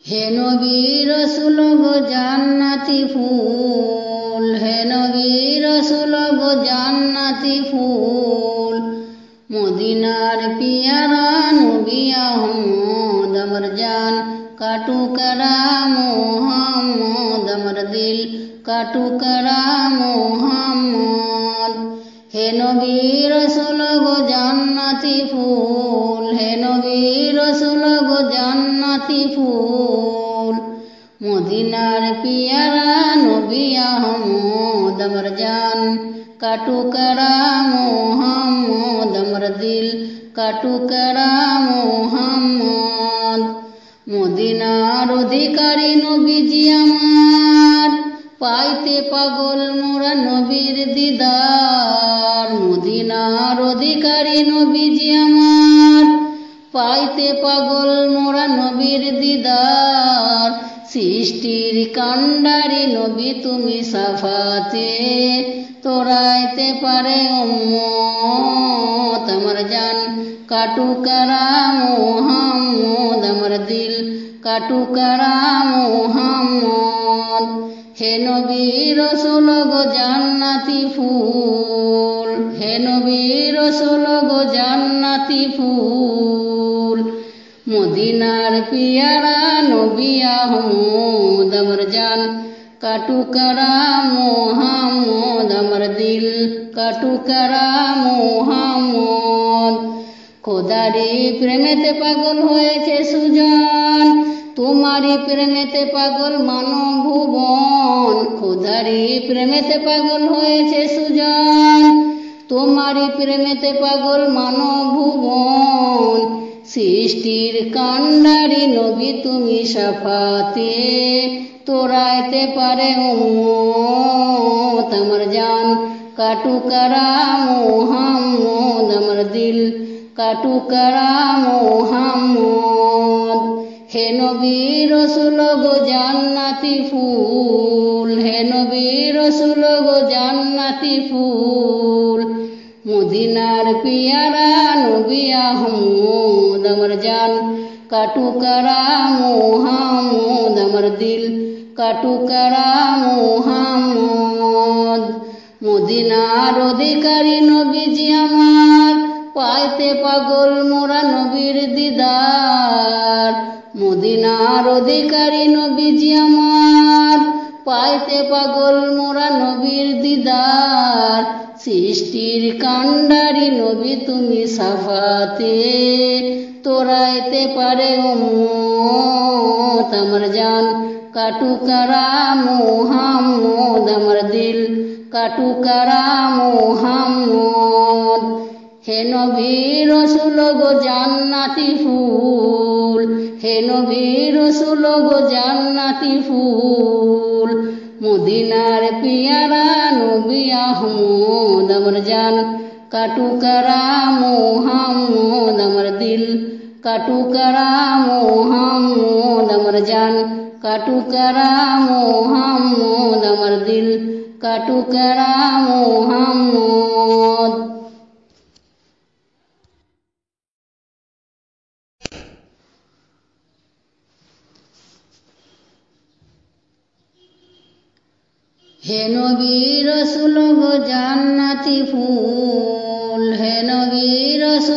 হে নবী রাসূল গো জান্নাতি ফুল, হে নবী রাসূল গো জান্নাতি ফুল, মদিনার পিয়ারা নবী আহমদ আমার জান কাটুকরা মোহাম্মদ আমার দিল কাটুকরা মোহাম্মদ। হে নবী রাসূল গো জান্নাতি ফুল, হে নবী রাসূল গো জান্নাতি ফুল, মদিনার পিয়ারা নবী আহমদ আমার জান কাটুকরা মোহাম্মদ আমার দিল কাটুকরা মোহাম্মদ। মদিনার অধিকারী নবীজি আমার পাইতে পাগল মোরা নবীর দিদার, মদিনার অধিকারী নবীজি আমার পাইতে পাগল মোরা নবীর দিদার। সৃষ্টির কান্ডারি নবী তুমি সাফাতে তোরাইতে পারে উম্মত আমার জান কাটুকরা মোহাম্মদ আমার দিল কাটুকরা মোহাম্মদ। হে নবী রাসূল গো জান্নাতি ফুল, হে নবী রাসূল গো জান্নাতি ফুল, মদিনার পিয়ারা নবী আহমদ আমার জান কাটুকরা মোহাম্মদ আমার দিল কাটুকরা মোহাম্মদ। খোদারি প্রেমেতে পাগল হয়েছে সুজন, তোমারি প্রেমেতে পাগল মানব ভুবন, খোদারি প্রেমেতে পাগল হয়েছে সুজন, তোমারি প্রেমেতে পাগল মানব ভুবন। সৃষ্টির কান্ডারি নবী তুমি সাফাতে তোরাইতে পারে উম্মত আমার জান কাটুকরা মোহাম্মদ আমার দিল কাটুকরা মোহাম্মদ। হে নবী রাসূল গো জান্নাতি ফুল, হে নবী রাসূল গো জান্নাতি ফুল, মদিনার পিয়ারা নবী আহমদ আমার জান কাটুকরা মোহাম্মদ আমার দিল কাটুকরা মোহাম্মদ। মদিনার অধিকারী নবীজি আমার পাইতে পাগল মোরা নবীর দিদার, মদিনার অধিকারী নবীজি আমার পাইতে পাগল মোরা নবীর দিদার। সৃষ্টির কান্ডারি নবী তুমি সাফাতে তোরাইতে পারে উম্মত আমার জান কাটুকরা মোহাম্মদ আমার দিল কাটুকরা মোহাম্মদ। হে নবী রাসূল গো জান্নাতি ফুল, হে নবী রাসূল গো জান্নাতি ফুল, মদিনার পিয়ারা নবী আহমদ আমার জান কাটুকরা মোহাম্মদ আমার দিল কাটুকরা মোহাম্মদ আমার জান কাটুকরা মোহাম্মদ আমার দিল কাটুকরা মোহাম্মদ। হে নবী রাসূল গো জান্নাতি ফুল, হে নবী রাসূল